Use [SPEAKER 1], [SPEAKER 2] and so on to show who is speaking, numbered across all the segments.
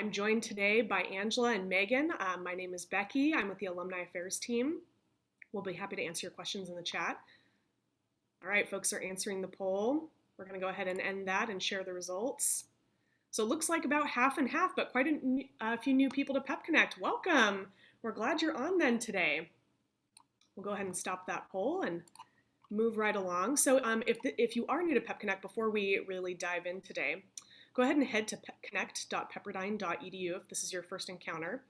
[SPEAKER 1] I'm joined today by Angela and Megan. My name is Becky. I'm with the Alumni Affairs team. We'll be happy to answer your questions in the chat. All right, folks are answering the poll. We're going to go ahead and end that and share the results. So it looks like about half and half, but quite a few new people to Pepconnect. Welcome. We're glad you're on then today. We'll go ahead and stop that poll and move right along. So if you are new to Pepconnect, before we really dive in today, go ahead and head to pepconnect.pepperdine.edu if this is your first encounter.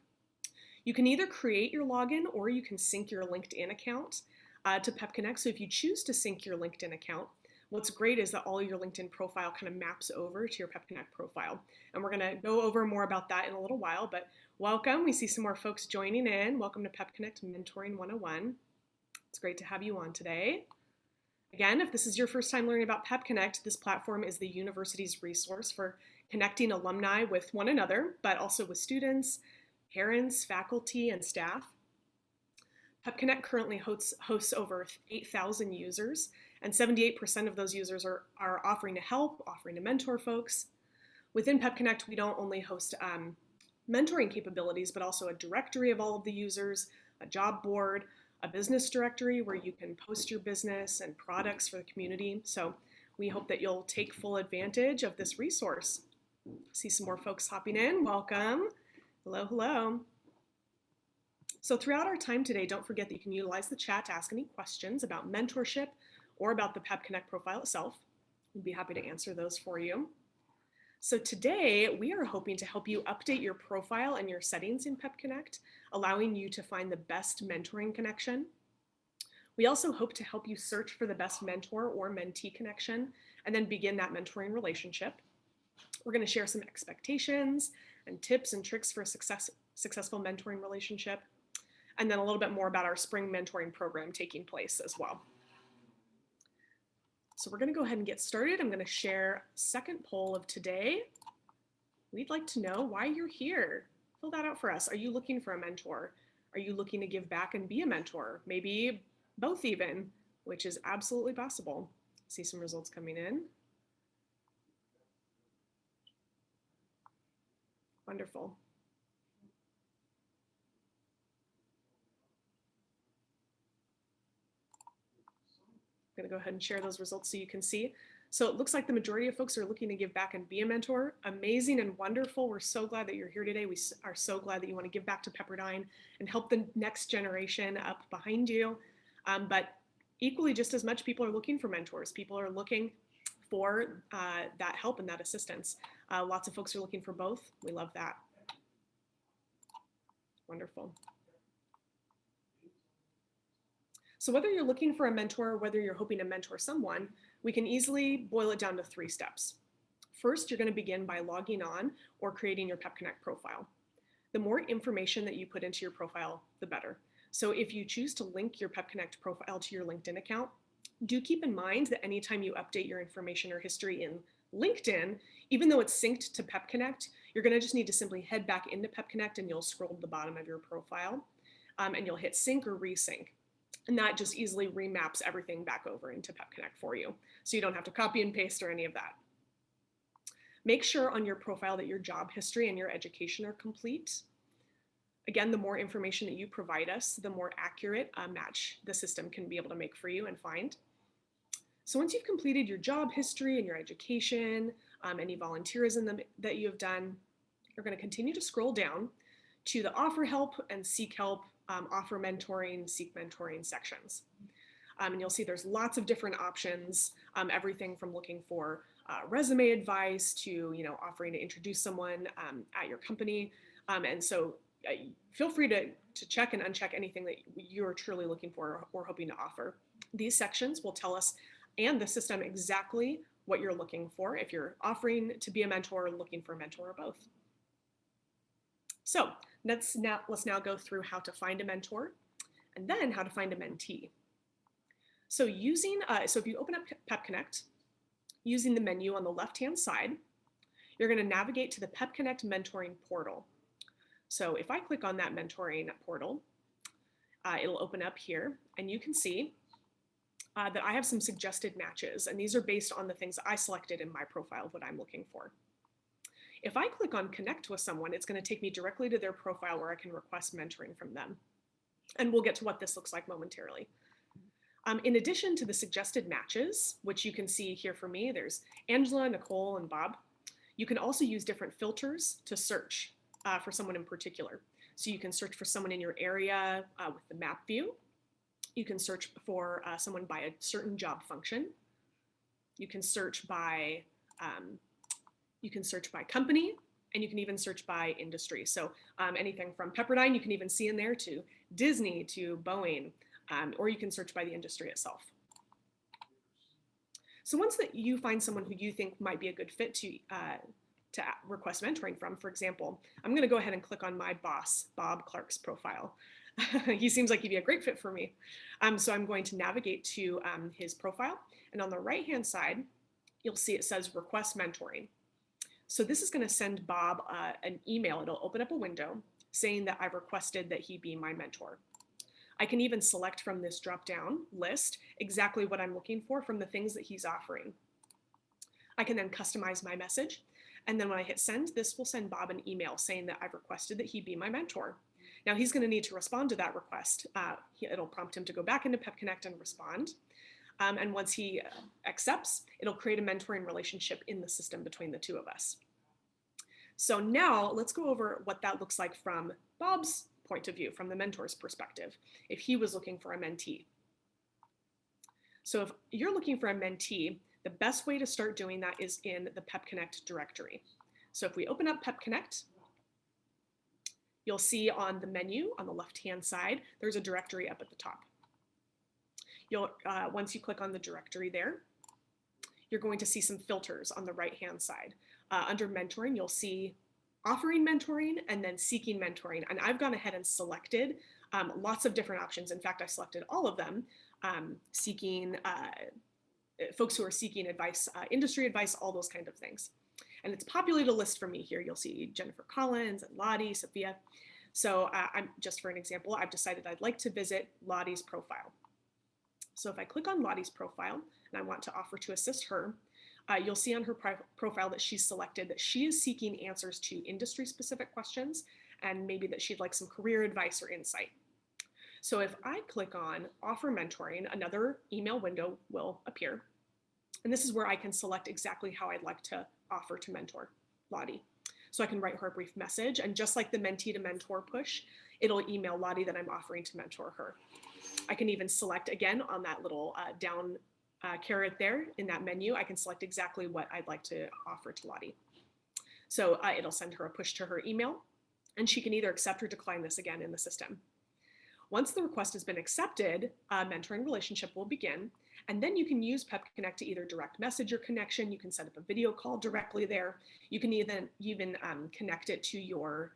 [SPEAKER 1] You can either create your login or you can sync your LinkedIn account to Pepconnect. So if you choose to sync your LinkedIn account, what's great is that all your LinkedIn profile kind of maps over to your Pepconnect profile. And we're going to go over more about that in a little while, but welcome. We see some more folks joining in. Welcome to Pepconnect Mentoring 101. It's great to have you on today. Again, if this is your first time learning about Pepconnect, this platform is the university's resource for connecting alumni with one another, but also with students, parents, faculty, and staff. Pepconnect currently hosts over 8,000 users, and 78% of those users are offering to help, offering to mentor folks. Within Pepconnect, we don't only host mentoring capabilities, but also a directory of all of the users, a job board, a business directory where you can post your business and products for the community. So we hope that you'll take full advantage of this resource. See some more folks hopping in. Welcome. Hello, hello. So throughout our time today, don't forget that you can utilize the chat to ask any questions about mentorship or about the Pepconnect profile itself. We'd be happy to answer those for you. So today, we are hoping to help you update your profile and your settings in Pepconnect, allowing you to find the best mentoring connection. We also hope to help you search for the best mentor or mentee connection and then begin that mentoring relationship. We're going to share some expectations and tips and tricks for a successful mentoring relationship, and then a little bit more about our spring mentoring program taking place as well. So we're going to go ahead and get started. I'm going to share second poll of today. We'd like to know why you're here. Fill that out for us. Are you looking for a mentor? Are you looking to give back and be a mentor? Maybe both even, which is absolutely possible. See some results coming in. Wonderful. I'm going to go ahead and share those results so you can see. So it looks like the majority of folks are looking to give back and be a mentor. Amazing and wonderful. We're so glad that you're here today. We are so glad that you want to give back to Pepperdine and help the next generation up behind you. But equally, just as much, people are looking for mentors. People are looking for that help and that assistance. Lots of folks are looking for both. We love that. Wonderful. So whether you're looking for a mentor or whether you're hoping to mentor someone, we can easily boil it down to 3 steps. First, you're going to begin by logging on or creating your Pepconnect profile. The more information that you put into your profile, the better. So if you choose to link your Pepconnect profile to your LinkedIn account, do keep in mind that anytime you update your information or history in LinkedIn, even though it's synced to Pepconnect, you're going to just need to simply head back into Pepconnect and you'll scroll to the bottom of your profile and you'll hit sync or resync. And that just easily remaps everything back over into Pepconnect for you. So you don't have to copy and paste or any of that. Make sure on your profile that your job history and your education are complete. Again, the more information that you provide us, the more accurate match the system can be able to make for you and find. So once you've completed your job history and your education, any volunteerism that you have done, you're going to continue to scroll down to the offer help and seek help, offer mentoring, seek mentoring sections. And you'll see there's lots of different options, everything from looking for resume advice to offering to introduce someone at your company. And so feel free to check and uncheck anything that you're truly looking for or hoping to offer. These sections will tell us and the system exactly what you're looking for if you're offering to be a mentor or looking for a mentor or both. So let's now go through how to find a mentor and then how to find a mentee. So if you open up Pepconnect, using the menu on the left-hand side, you're going to navigate to the Pepconnect mentoring portal. So if I click on that mentoring portal, it'll open up here and you can see that I have some suggested matches, and these are based on the things I selected in my profile of what I'm looking for. If I click on connect with someone, it's going to take me directly to their profile where I can request mentoring from them. And we'll get to what this looks like momentarily. In addition to the suggested matches, which you can see here for me, there's Angela, Nicole, and Bob. You can also use different filters to search for someone in particular. So you can search for someone in your area with the map view. You can search for someone by a certain job function. You can search by company, and you can even search by industry. So anything from Pepperdine, you can even see in there, to Disney, to Boeing, or you can search by the industry itself. So once that you find someone who you think might be a good fit to request mentoring from, for example, I'm going to go ahead and click on my boss, Bob Clark's profile. He seems like he'd be a great fit for me. So I'm going to navigate to his profile, and on the right-hand side, you'll see it says request mentoring. So this is going to send Bob an email. It'll open up a window saying that I've requested that he be my mentor. I can even select from this drop-down list exactly what I'm looking for from the things that he's offering. I can then customize my message, and then when I hit send, this will send Bob an email saying that I've requested that he be my mentor. Now he's going to need to respond to that request. It'll prompt him to go back into PepConnect and respond. And once he accepts, it'll create a mentoring relationship in the system between the two of us. So now let's go over what that looks like from Bob's point of view, from the mentor's perspective, if he was looking for a mentee. So if you're looking for a mentee, the best way to start doing that is in the Pep Connect directory. So if we open up Pep Connect, you'll see on the menu on the left-hand side, there's a directory up at the top. Once you click on the directory there, you're going to see some filters on the right-hand side. Under mentoring, you'll see offering mentoring and then seeking mentoring. And I've gone ahead and selected lots of different options. In fact, I selected all of them, seeking folks who are seeking advice, industry advice, all those kind of things. And it's populated a list for me here. You'll see Jennifer Collins and Lottie, Sophia. So just for an example, I've decided I'd like to visit Lottie's profile. So if I click on Lottie's profile and I want to offer to assist her, you'll see on her profile that she's selected that she is seeking answers to industry-specific questions and maybe that she'd like some career advice or insight. So if I click on Offer Mentoring, another email window will appear. And this is where I can select exactly how I'd like to offer to mentor Lottie. So I can write her a brief message, and just like the mentee to mentor push, it'll email Lottie that I'm offering to mentor her. I can even select, again, on that little down caret there in that menu, I can select exactly what I'd like to offer to Lottie. So it'll send her a push to her email, and she can either accept or decline this again in the system. Once the request has been accepted, a mentoring relationship will begin, and then you can use PeppConnect to either direct message your connection. You can set up a video call directly there. You can even connect it to your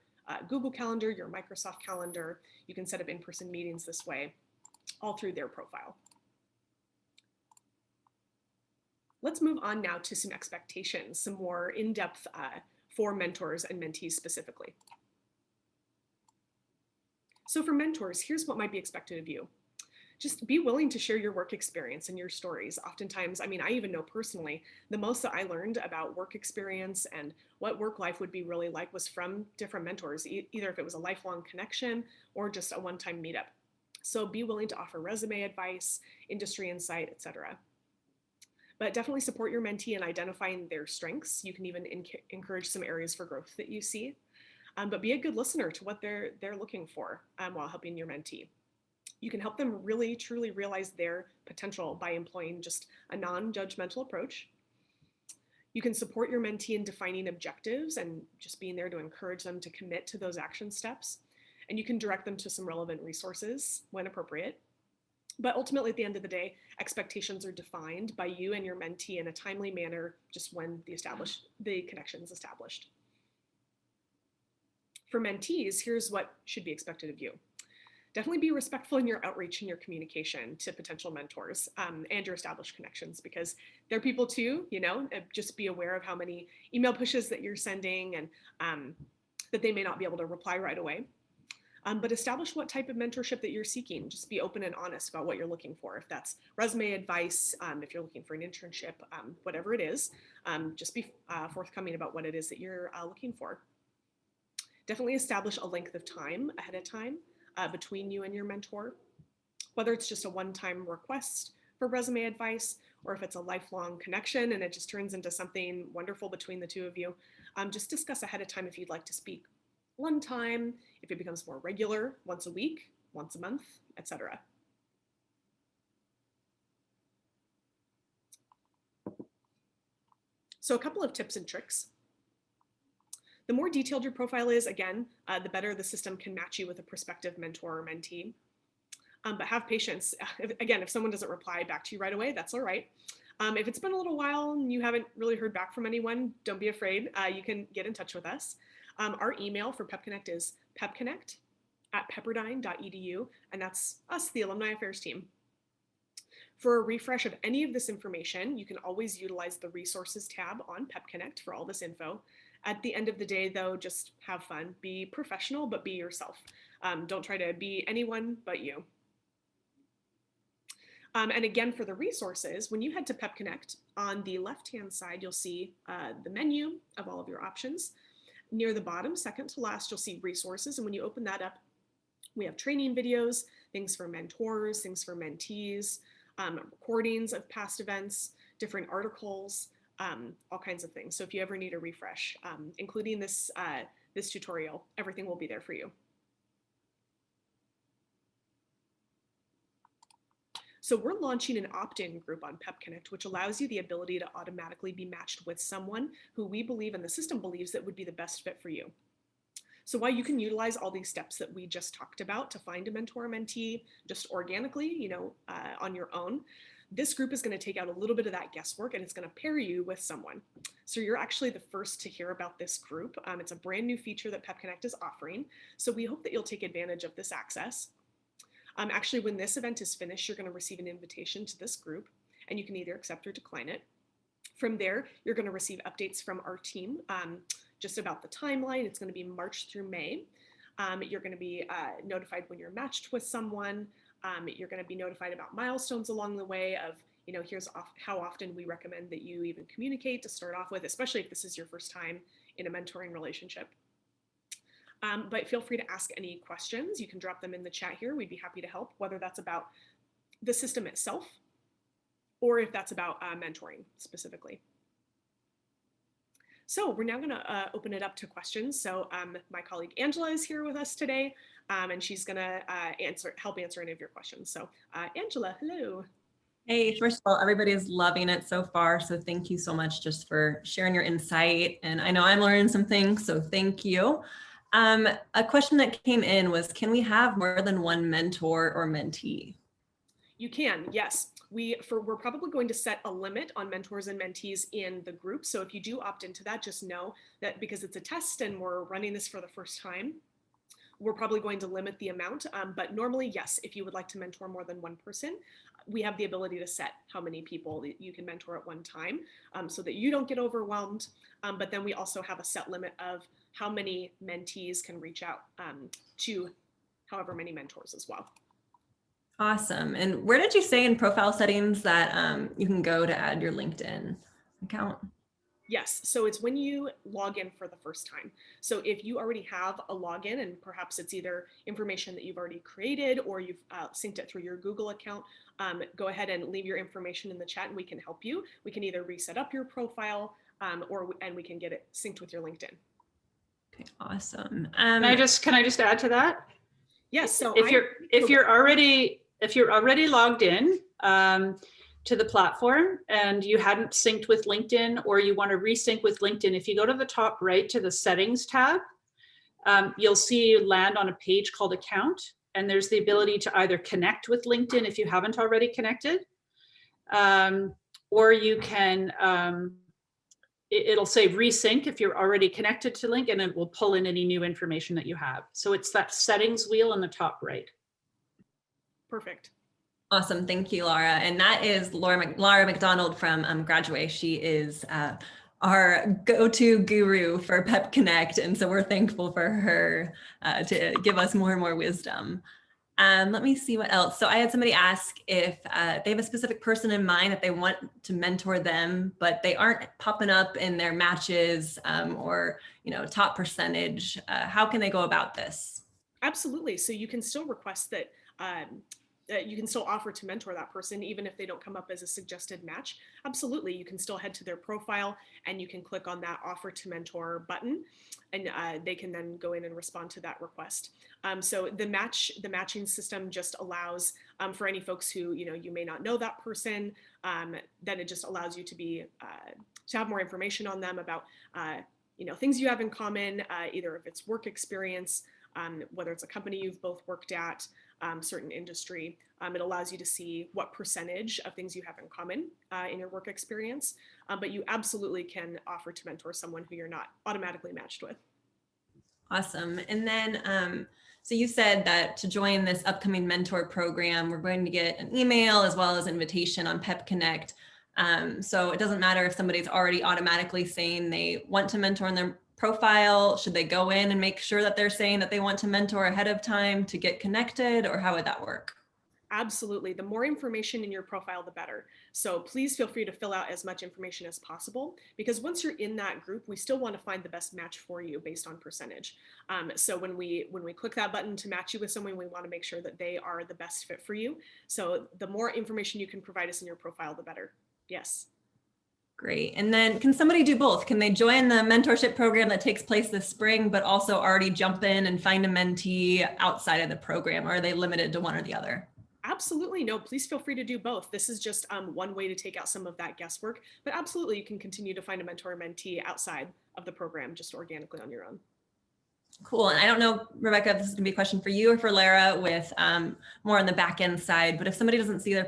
[SPEAKER 1] Google Calendar, your Microsoft Calendar. You can set up in-person meetings this way, all through their profile. Let's move on now to some expectations, some more in-depth for mentors and mentees specifically. So for mentors, here's what might be expected of you. Just be willing to share your work experience and your stories. Oftentimes, I mean, I even know personally, the most that I learned about work experience and what work life would be really like was from different mentors, either if it was a lifelong connection or just a one-time meetup. So be willing to offer resume advice, industry insight, etc. But definitely support your mentee in identifying their strengths. You can even encourage some areas for growth that you see. But be a good listener to what they're looking for while helping your mentee. You can help them really, truly realize their potential by employing just a non-judgmental approach. You can support your mentee in defining objectives and just being there to encourage them to commit to those action steps. And you can direct them to some relevant resources when appropriate. But ultimately, at the end of the day, expectations are defined by you and your mentee in a timely manner, just when the connection is established. For mentees, here's what should be expected of you. Definitely be respectful in your outreach and your communication to potential mentors and your established connections, because they're people too, you know. Just be aware of how many email pushes that you're sending and that they may not be able to reply right away. but establish what type of mentorship that you're seeking. Just be open and honest about what you're looking for. If that's resume advice, if you're looking for an internship, whatever it is, just be forthcoming about what it is that you're looking for. Definitely establish a length of time ahead of time between you and your mentor, whether it's just a one-time request for resume advice, or if it's a lifelong connection and it just turns into something wonderful between the two of you. Just discuss ahead of time if you'd like to speak one time, if it becomes more regular, once a week, once a month, etc. So a couple of tips and tricks. The more detailed your profile is, again, the better the system can match you with a prospective mentor or mentee. But have patience. If someone doesn't reply back to you right away, that's all right. If it's been a little while and you haven't really heard back from anyone, don't be afraid. You can get in touch with us. Our email for PepConnect is peppconnect@pepperdine.edu, and that's us, the Alumni Affairs team. For a refresh of any of this information, you can always utilize the resources tab on PepConnect for all this info. At the end of the day, though, just have fun. Be professional, but be yourself. Don't try to be anyone but you. And again, for the resources, when you head to PepConnect, on the left-hand side, you'll see the menu of all of your options. Near the bottom, second to last, you'll see resources. And when you open that up, we have training videos, things for mentors, things for mentees, recordings of past events, different articles, all kinds of things. So if you ever need a refresh, including this tutorial, everything will be there for you. So we're launching an opt-in group on PepConnect, which allows you the ability to automatically be matched with someone who we believe and the system believes that would be the best fit for you. So while you can utilize all these steps that we just talked about to find a mentor or mentee just organically, on your own, this group is going to take out a little bit of that guesswork and it's going to pair you with someone. So you're actually the first to hear about this group. It's a brand new feature that PepConnect is offering. So we hope that you'll take advantage of this access. Actually, when this event is finished, you're going to receive an invitation to this group, and you can either accept or decline it. From there, you're going to receive updates from our team just about the timeline. It's going to be March through May. You're going to be notified when you're matched with someone. You're going to be notified about milestones along the way of, here's how often we recommend that you even communicate to start off with, especially if this is your first time in a mentoring relationship. But feel free to ask any questions. You can drop them in the chat here. We'd be happy to help, whether that's about the system itself or if that's about mentoring specifically. So we're now going to open it up to questions. So my colleague Angela is here with us today, and she's going to help answer any of your questions. So Angela, hello.
[SPEAKER 2] Hey, first of all, everybody is loving it so far. So thank you so much just for sharing your insight. And I know I'm learning some things, so thank you. A question that came in was, can we have more than one mentor or mentee?
[SPEAKER 1] You can, yes. We're probably going to set a limit on mentors and mentees in the group. So if you do opt into that, just know that because it's a test and we're running this for the first time, we're probably going to limit the amount. But normally, yes, if you would like to mentor more than one person, we have the ability to set how many people that you can mentor at one time so that you don't get overwhelmed. But then we also have a set limit of how many mentees can reach out to however many mentors as well.
[SPEAKER 2] Awesome. And where did you say in profile settings that you can go to add your LinkedIn account?
[SPEAKER 1] Yes, so it's when you log in for the first time. So if you already have a login and perhaps it's either information that you've already created or you've synced it through your Google account, go ahead and leave your information in the chat and we can help you. We can either reset up your profile and we can get it synced with your LinkedIn.
[SPEAKER 2] Okay, awesome.
[SPEAKER 3] Can I just add to that?
[SPEAKER 1] Yes. So
[SPEAKER 3] if you're already logged in to the platform and you hadn't synced with LinkedIn or you want to resync with LinkedIn, if you go to the top right to the settings tab, you'll see you land on a page called account, and there's the ability to either connect with LinkedIn if you haven't already connected, or you can it'll say resync if you're already connected to LinkedIn, and it will pull in any new information that you have. So it's that settings wheel on the top right.
[SPEAKER 1] Perfect.
[SPEAKER 2] Awesome. Thank you, Laura. And that is Laura McDonald from Graduate. She is our go-to guru for Pep Connect. And so we're thankful for her to give us more and more wisdom. Let me see what else. So I had somebody ask if they have a specific person in mind that they want to mentor them, but they aren't popping up in their matches or, top percentage. How can they go about this?
[SPEAKER 1] Absolutely. So you can still request that you can still offer to mentor that person, even if they don't come up as a suggested match. Absolutely. You can still head to their profile and you can click on that offer to mentor button, and they can then go in and respond to that request. So the matching system just allows for any folks who, you may not know that person, then it just allows you to be, to have more information on them about, things you have in common, either if it's work experience, whether it's a company you've both worked at, certain industry. It allows you to see what percentage of things you have in common in your work experience, but you absolutely can offer to mentor someone who you're not automatically matched with.
[SPEAKER 2] Awesome. And then, so you said that to join this upcoming mentor program, we're going to get an email as well as invitation on Peppconnect. So it doesn't matter if somebody's already automatically saying they want to mentor in their profile. Should they go in and make sure that they're saying that they want to mentor ahead of time to get connected, or how would that work?
[SPEAKER 1] Absolutely. The more information in your profile, the better. So please feel free to fill out as much information as possible, because once you're in that group, we still want to find the best match for you based on percentage. So when we click that button to match you with someone, we want to make sure that they are the best fit for you. So the more information you can provide us in your profile, the better. Yes.
[SPEAKER 2] Great. And then can somebody do both? Can they join the mentorship program that takes place this spring, but also already jump in and find a mentee outside of the program? Or are they limited to one or the other?
[SPEAKER 1] Absolutely. No, please feel free to do both. This is just one way to take out some of that guesswork, but absolutely you can continue to find a mentor or mentee outside of the program, just organically on your own.
[SPEAKER 2] Cool. And I don't know, Rebecca, if this is going to be a question for you or for Lara with more on the back end side, but if somebody doesn't see their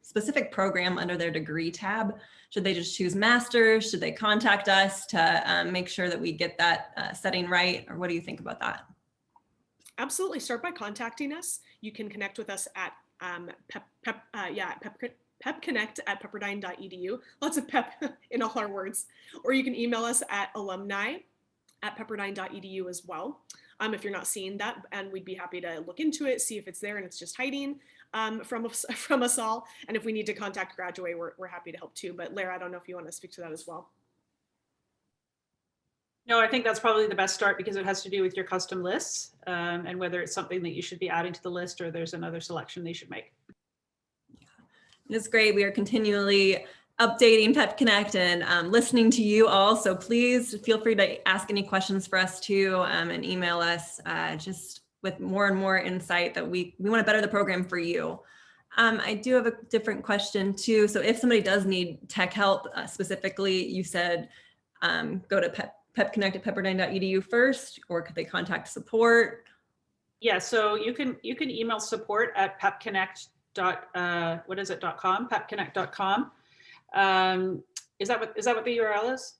[SPEAKER 2] specific program under their degree tab, should they just choose masters? Should they contact us to make sure that we get that setting right? Or what do you think about that?
[SPEAKER 1] Absolutely. Start by contacting us. You can connect with us at Pepconnect at pepperdine.edu. Lots of pep in all our words. Or you can email us at alumni@pepperdine.edu as well. If you're not seeing that, and we'd be happy to look into it, see if it's there and it's just hiding from us all. And if we need to contact Graduate, we're happy to help too. But Lara, I don't know if you want to speak to that as well.
[SPEAKER 3] No, I think that's probably the best start, because it has to do with your custom lists and whether it's something that you should be adding to the list or there's another selection they should make.
[SPEAKER 2] It's great. We are continually updating Peppconnect and listening to you all. So please feel free to ask any questions for us too, and email us just with more and more insight that we want to better the program for you. I do have a different question too. So if somebody does need tech help specifically, you said go to Pepconnect at pepperdine.edu first, or could they contact support?
[SPEAKER 3] Yeah, so you can email support at pepconnect.com, pepconnect.com. Is that what the URL is?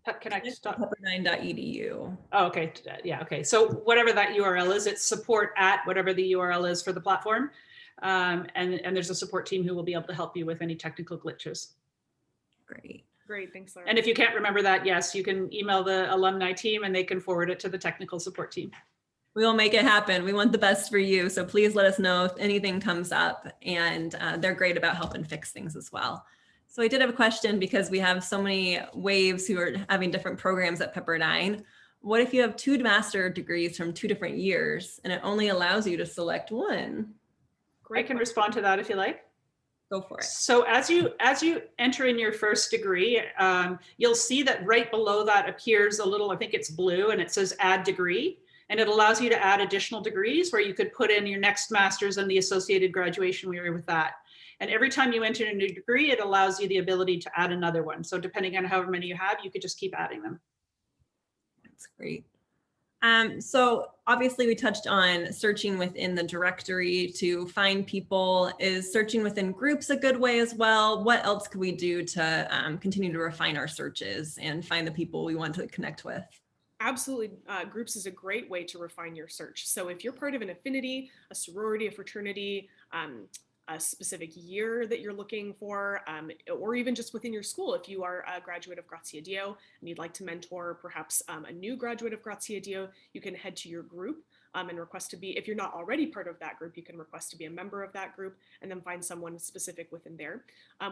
[SPEAKER 2] Pepperdine.edu.
[SPEAKER 3] Oh, okay. Yeah. Okay. So whatever that URL is, it's support at whatever the URL is for the platform. And there's a support team who will be able to help you with any technical glitches.
[SPEAKER 1] Great. Thanks, Lara.
[SPEAKER 3] And if you can't remember that, yes, you can email the alumni team and they can forward it to the technical support team.
[SPEAKER 2] We will make it happen. We want the best for you. So please let us know if anything comes up, and they're great about helping fix things as well. So I did have a question, because we have so many waves who are having different programs at Pepperdine. What if you have 2 master degrees from 2 different years and it only allows you to select one?
[SPEAKER 3] Great. I can respond to that if you like.
[SPEAKER 2] Go for it.
[SPEAKER 3] So as you enter in your first degree, you'll see that right below that appears a little, I think it's blue, and it says add degree. And it allows you to add additional degrees where you could put in your next master's and the associated graduation year with that. And every time you enter a new degree, it allows you the ability to add another one. So depending on however many you have, you could just keep adding them.
[SPEAKER 2] That's great. So obviously we touched on searching within the directory to find people. Is searching within groups a good way as well? What else could we do to continue to refine our searches and find the people we want to connect with?
[SPEAKER 1] Absolutely. Groups is a great way to refine your search. So if you're part of an affinity, a sorority, a fraternity, a specific year that you're looking for, or even just within your school. If you are a graduate of Grazia Dio and you'd like to mentor perhaps a new graduate of Grazia Dio, you can head to your group and request to be, if you're not already part of that group, you can request to be a member of that group and then find someone specific within there.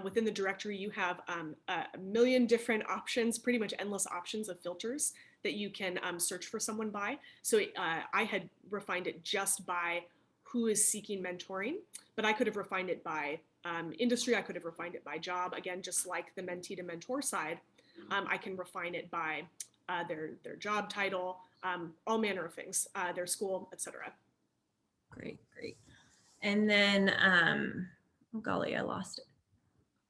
[SPEAKER 1] Within the directory, you have a million different options, pretty much endless options of filters that you can search for someone by. So I had refined it just by who is seeking mentoring, but I could have refined it by industry. I could have refined it by job. Again, just like the mentee to mentor side, I can refine it by their job title, all manner of things, their school, etc.
[SPEAKER 2] Great. And then, oh golly, I lost it.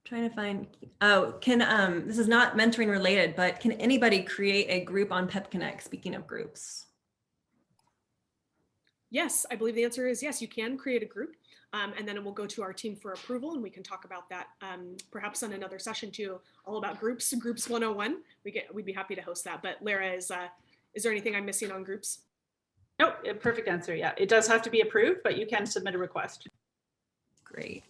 [SPEAKER 2] Trying to find, this is not mentoring related, but can anybody create a group on Pepconnect? Speaking of groups.
[SPEAKER 1] Yes, I believe the answer is yes, you can create a group, and then it will go to our team for approval, and we can talk about that perhaps on another session too, all about groups 101. We'd be happy to host that. But Lara, is there anything I'm missing on groups?
[SPEAKER 3] Nope, perfect answer. Yeah, it does have to be approved, but you can submit a request.
[SPEAKER 2] Great.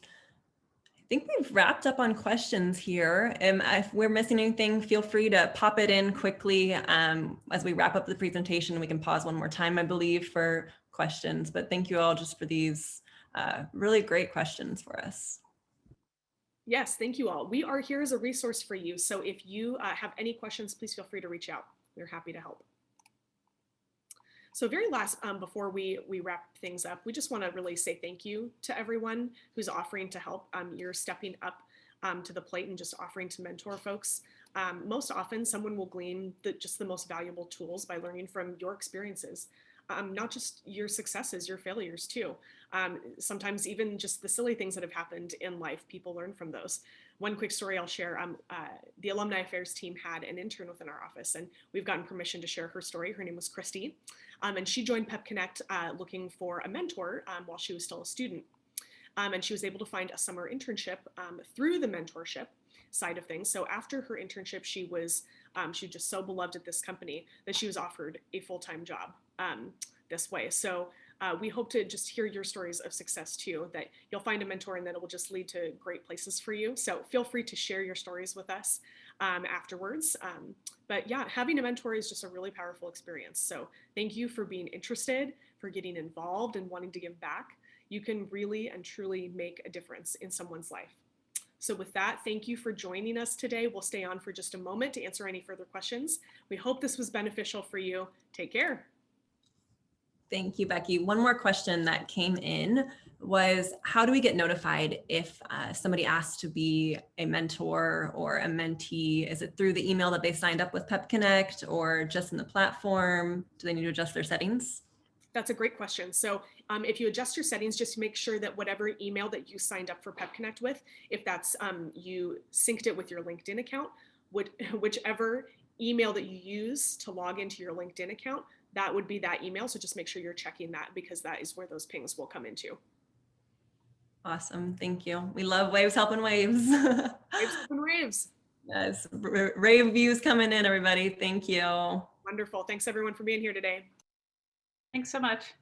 [SPEAKER 2] I think we've wrapped up on questions here. If we're missing anything, feel free to pop it in quickly as we wrap up the presentation. We can pause one more time, I believe, for questions, but thank you all just for these really great questions for us.
[SPEAKER 1] Yes, thank you all. We are here as a resource for you. So if you have any questions, please feel free to reach out. We're happy to help. So very last, before we wrap things up, we just want to really say thank you to everyone who's offering to help. You're stepping up to the plate and just offering to mentor folks. Most often, someone will glean just the most valuable tools by learning from your experiences. Not just your successes, your failures too. Sometimes even just the silly things that have happened in life, people learn from those. One quick story I'll share, the Alumni Affairs team had an intern within our office, and we've gotten permission to share her story. Her name was Christy, and she joined Pepconnect looking for a mentor while she was still a student. And she was able to find a summer internship through the mentorship side of things. So after her internship, she was just so beloved at this company that she was offered a full-time job this way. So we hope to just hear your stories of success too, that you'll find a mentor and that it will just lead to great places for you. So feel free to share your stories with us afterwards. But yeah, having a mentor is just a really powerful experience. So thank you for being interested, for getting involved and wanting to give back. You can really and truly make a difference in someone's life. So with that, thank you for joining us today. We'll stay on for just a moment to answer any further questions. We hope this was beneficial for you. Take care.
[SPEAKER 2] Thank you, Becky. One more question that came in was, how do we get notified if somebody asks to be a mentor or a mentee? Is it through the email that they signed up with Pepconnect or just in the platform? Do they need to adjust their settings?
[SPEAKER 1] That's a great question. So if you adjust your settings, just make sure that whatever email that you signed up for Pepconnect with, if that's you synced it with your LinkedIn account, whichever email that you use to log into your LinkedIn account, that would be that email. So just make sure you're checking that, because that is where those pings will come into.
[SPEAKER 2] Awesome. Thank you. We love waves helping waves.
[SPEAKER 1] Waves helping waves.
[SPEAKER 2] Yes. Rave views coming in, everybody. Thank you.
[SPEAKER 1] Wonderful. Thanks everyone for being here today.
[SPEAKER 3] Thanks so much.